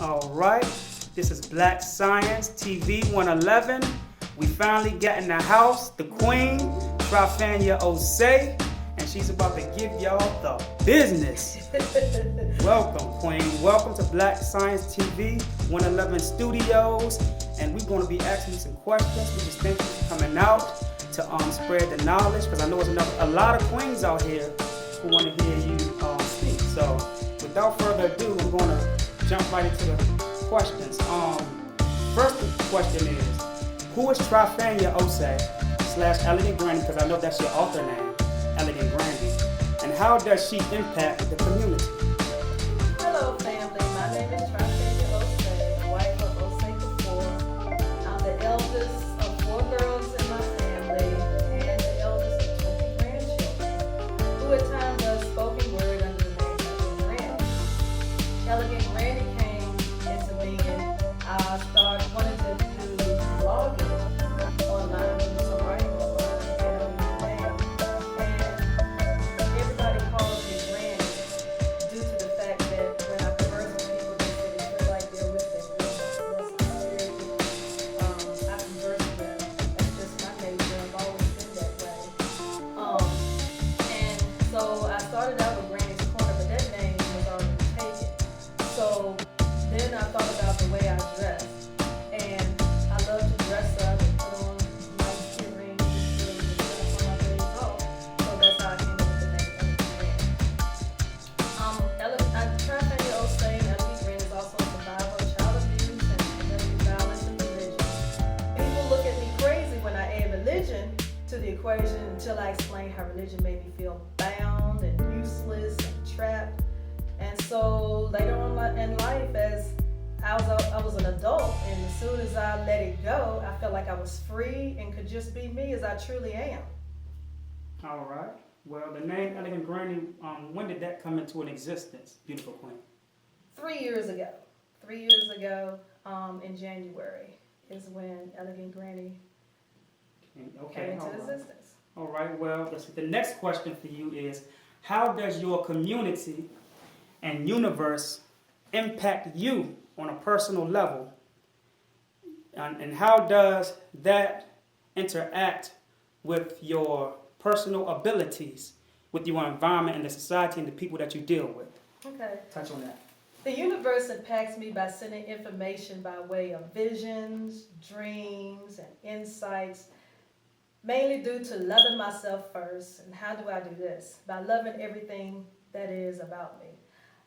All right, this is Black Science TV 111. We finally got in the house, the queen, Trifanya Osei, and she's about to give y'all the business. Welcome, queen. Welcome to Black Science TV 111 Studios, and we're going to be asking you some questions. We just thank you for coming out to spread the knowledge, because I know there's a lot of queens out here who want to hear you speak. So, without further ado, we're going to jump right into the questions. First question is, who is Trifanya Osei / Elegant Granny, because I know that's your author name, Elegant Granny, and how does she impact the community? Hello family, my name is Trifanya Osei, the wife of Osei Kufuor. I'm the eldest of 4 girls in my family and the eldest of 20 grandchildren, who at times does spoken word under the name Elegant Granny. Elegant Granny came into being. I started wanting to do blogging online, do some writing online, get on the name, and everybody calls me Granny due to the fact that when I converse with people, they say they feel like they're with their grandma. That's I converse with them. That's just my nature. I've always been that way. And so I started out with Granny's Corner, but that name was already taken. So then I thought about the way I dress, and I love to dress up and put on nice earrings and stuff on my days off. So that's how I came up with the name Elegant Granny. Trifanya Osei and Elegant Granny is also a survivor of child abuse and domestic violence and religion. People look at me crazy when I add religion to the equation until I explain how religion made me feel bound and useless and trapped. And so later on in life, as I was an adult, and as soon as I let it go, I felt like I was free and could just be me as I truly am. All right. Well, the name Elegant Granny, when did that come into an existence, beautiful queen? 3 years ago. 3 years ago, in January, is when Elegant Granny came into existence. All right. Well, the next question for you is, how does your community and universe impact you on a personal level, and how does that interact with your personal abilities, with your environment and the society and the people that you deal with? Okay. Touch on that. The universe impacts me by sending information by way of visions, dreams, and insights, mainly due to loving myself first. And how do I do this? By loving everything that is about me.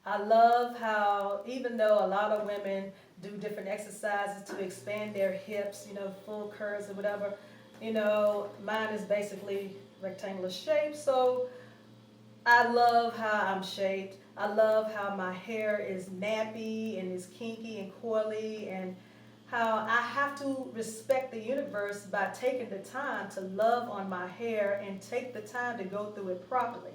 I love how, even though a lot of women do different exercises to expand their hips, full curves or whatever, mine is basically rectangular shape. So I love how I'm shaped. I love how my hair is nappy and is kinky and coily, and how I have to respect the universe by taking the time to love on my hair and take the time to go through it properly.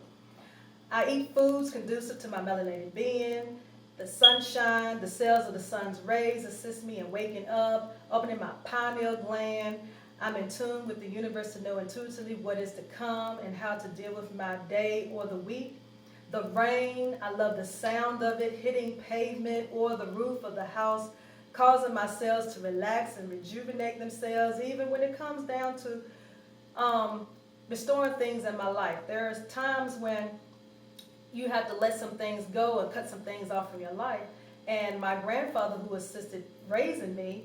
I eat foods conducive to my melanated being. The sunshine, the cells of the sun's rays assist me in waking up, opening my pineal gland. I'm in tune with the universe to know intuitively what is to come and how to deal with my day or the week. The rain, I love the sound of it hitting pavement or the roof of the house, causing my cells to relax and rejuvenate themselves, even when it comes down to restoring things in my life. There's times when you have to let some things go and cut some things off from your life. And my grandfather, who assisted raising me,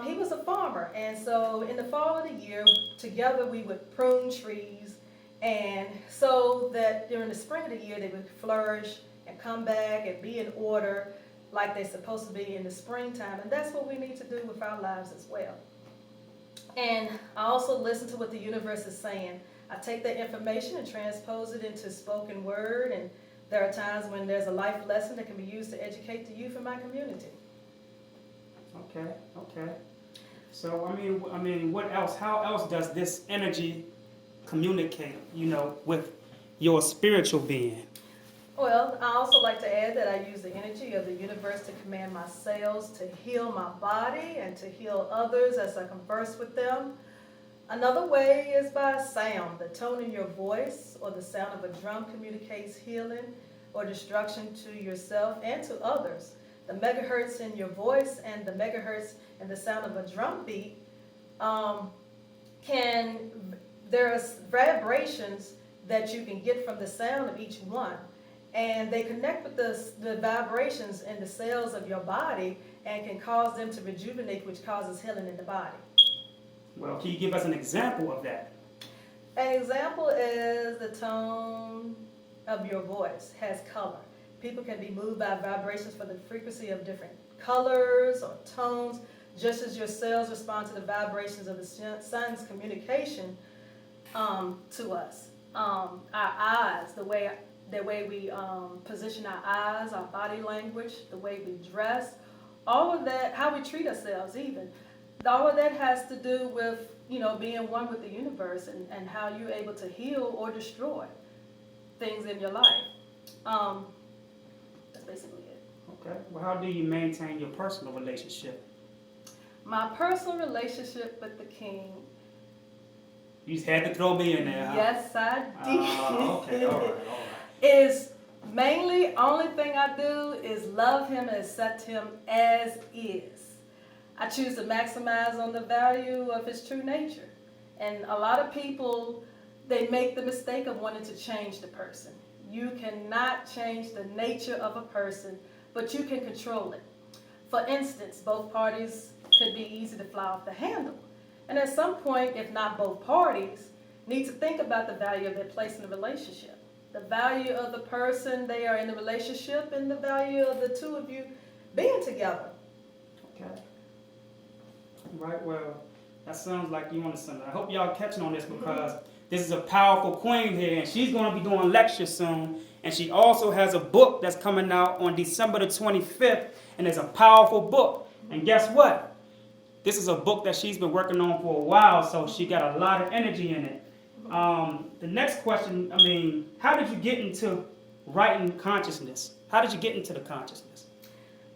he was a farmer. And so in the fall of the year, together we would prune trees, and so that during the spring of the year they would flourish and come back and be in order like they're supposed to be in the springtime. And that's what we need to do with our lives as well. And I also listen to what the universe is saying. I take that information and transpose it into spoken word, and there are times when there's a life lesson that can be used to educate the youth in my community. Okay. So I mean, what else? How else does this energy communicate, with your spiritual being? Well, I also like to add that I use the energy of the universe to command my cells to heal my body and to heal others as I converse with them. Another way is by sound. The tone in your voice or the sound of a drum communicates healing or destruction to yourself and to others. the megahertz in your voice and the megahertz in the sound of a drum beat, there's vibrations that you can get from the sound of each one. And they connect with the vibrations in the cells of your body and can cause them to rejuvenate, which causes healing in the body. Well, can you give us an example of that? An example is the tone of your voice has color. People can be moved by vibrations for the frequency of different colors or tones, just as your cells respond to the vibrations of the sun's communication to us. Our eyes, the way we position our eyes, our body language, the way we dress, all of that, how we treat ourselves even, all of that has to do with, being one with the universe and how you're able to heal or destroy things in your life. That's basically it. Okay. Well, how do you maintain your personal relationship? My personal relationship with the King. You just had to throw me in there, huh? Yes, I did. Okay, all right. Is mainly, only thing I do is love him and accept him as is. I choose to maximize on the value of his true nature. And a lot of people, they make the mistake of wanting to change the person. You cannot change the nature of a person, but you can control it. For instance, both parties could be easy to fly off the handle. And at some point, if not both parties, need to think about the value of their place in the relationship. The value of the person they are in the relationship and the value of the two of you being together. Okay. Right, well, that sounds like you want something. I hope y'all catching on this because this is a powerful queen here and she's going to be doing lectures soon. And she also has a book that's coming out on December the 25th and it's a powerful book. And guess what? This is a book that she's been working on for a while, so she got a lot of energy in it. The next question, how did you get into writing consciousness? How did you get into the consciousness?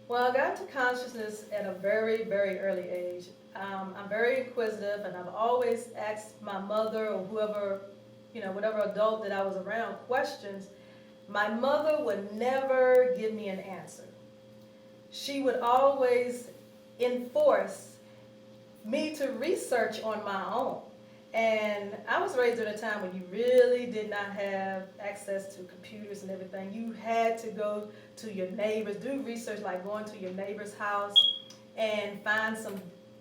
Well, I got into consciousness at a very, very early age. I'm very inquisitive, and I've always asked my mother or whoever, whatever adult that I was around questions. My mother would never give me an answer. She would always enforce me to research on my own. And I was raised at a time when you really did not have access to computers and everything. You had to go to your neighbors, do research like going to your neighbor's house and find some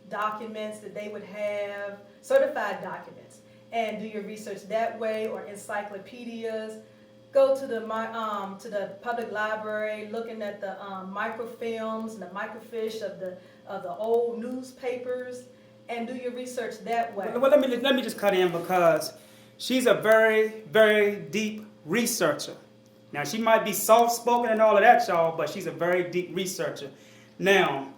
documents that they would have, certified documents, and do your research that way, or encyclopedias. Go to the public library, looking at the microfilms and the microfiche of the old newspapers, and do your research that way. Well, let me just cut in because she's a very, very deep researcher. Now, she might be soft-spoken and all of that, y'all, but she's a very deep researcher. Now,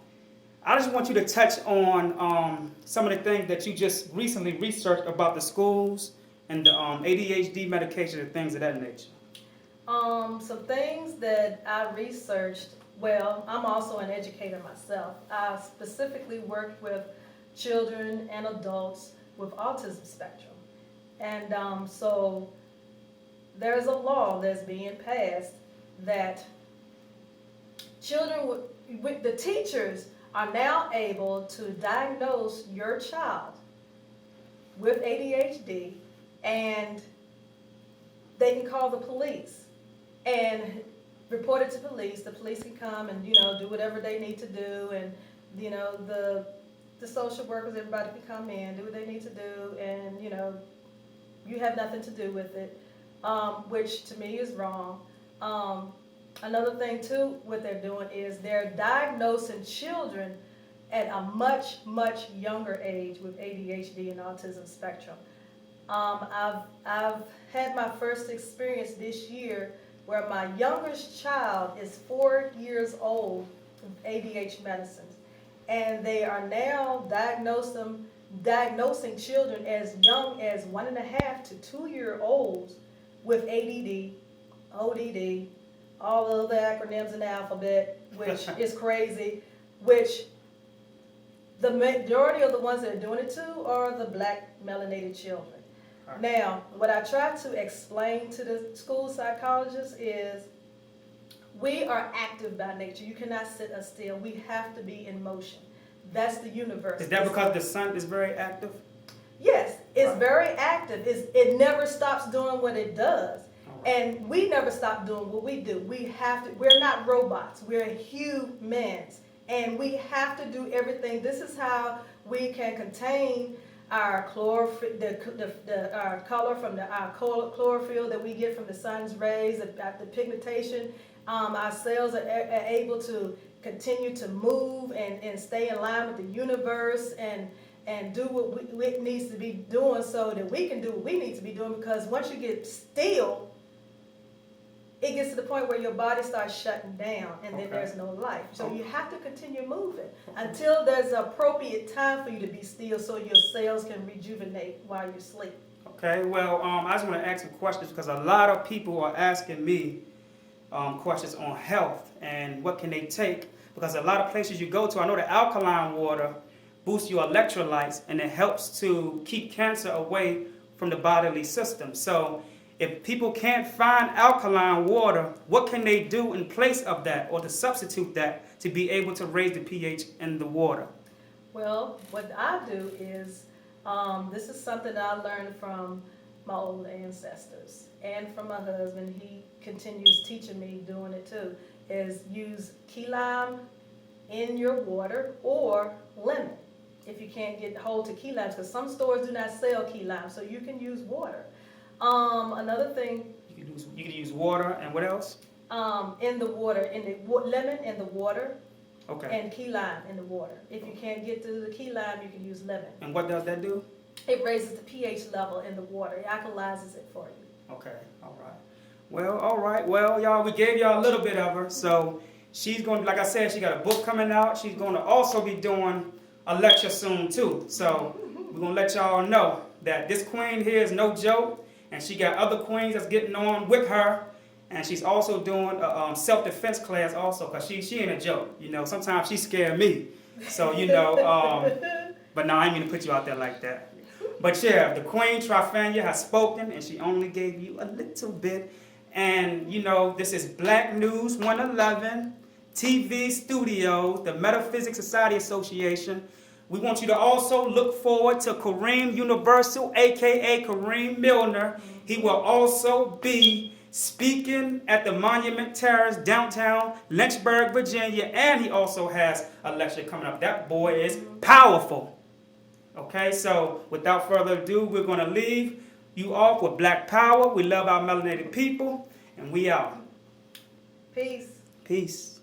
I just want you to touch on some of the things that you just recently researched about the schools and the ADHD medication and things of that nature. Some things that I researched, well, I'm also an educator myself. I specifically worked with children and adults with autism spectrum. And so there's a law that's being passed that children, the teachers are now able to diagnose your child with ADHD, and they can call the police and report it to police. The police can come and, do whatever they need to do, and, the social workers, everybody can come in, do what they need to do, and, you have nothing to do with it, which to me is wrong. Another thing, too, what they're doing is they're diagnosing children at a much, much younger age with ADHD and autism spectrum. I've had my first experience this year where my youngest child is 4 years old with ADHD medicines. And they are now diagnosing children as young as 1.5 to 2 year olds with ADD, ODD, all of the acronyms in the alphabet, which is crazy, which the majority of the ones that are doing it to are the black melanated children. Right. Now, what I try to explain to the school psychologists is We are active by nature. You cannot sit us still. We have to be in motion. That's the universe. Is that because the sun is very active? Yes, it's Right. very active. It never stops doing what it does. All right. And we never stop doing what we do. We're not robots. We're humans. And we have to do everything. This is how we can contain our our color from our chlorophyll that we get from the sun's rays, the pigmentation. Our cells are able to continue to move and stay in line with the universe and do what it needs to be doing so that we can do what we need to be doing, because once you get still, it gets to the point where your body starts shutting down and then Okay. there's no life. So Okay. you have to continue moving until there's an appropriate time for you to be still so your cells can rejuvenate while you sleep. Okay, well, I just want to ask some questions because a lot of people are asking me questions on health and what can they take, because a lot of places you go to, I know the alkaline water boosts your electrolytes and it helps to keep cancer away from the bodily system. So if people can't find alkaline water, what can they do in place of that or to substitute that to be able to raise the pH in the water? Well, what I do is, this is something that I learned from my old ancestors and from my husband. He continues teaching me doing it too, is use key lime in your water or lemon if you can't get hold to key limes, because some stores do not sell key lime, so you can use water. Another thing, You can use water and what else? in the water, lemon in the water, Okay. and key lime in the water. If you can't get to the key lime, you can use lemon. And what does that do? It raises the pH level in the water. It alkalizes it for you. Okay, all right. Well, all right. Well, y'all, we gave y'all a little bit of her. So she's going to, like I said, she got a book coming out. She's going to also be doing a lecture soon, too. So we're going to let y'all know that this queen here is no joke. And she got other queens that's getting on with her. And she's also doing a self-defense class also, because she ain't a joke. You know, sometimes she scared me. So, you know, but no, I ain't mean to put you out there like that. But yeah, the Queen Trifanya has spoken, and she only gave you a little bit. And, you know, this is Black News 111, TV Studios, the Metaphysics Society Association. We want you to also look forward to Kareem Universal, a.k.a. Kareem Milner. He will also be speaking at the Monument Terrace, downtown Lynchburg, Virginia, and he also has a lecture coming up. That boy is powerful. Okay, so without further ado, we're going to leave you off with Black Power. We love our melanated people, and we out. Peace. Peace.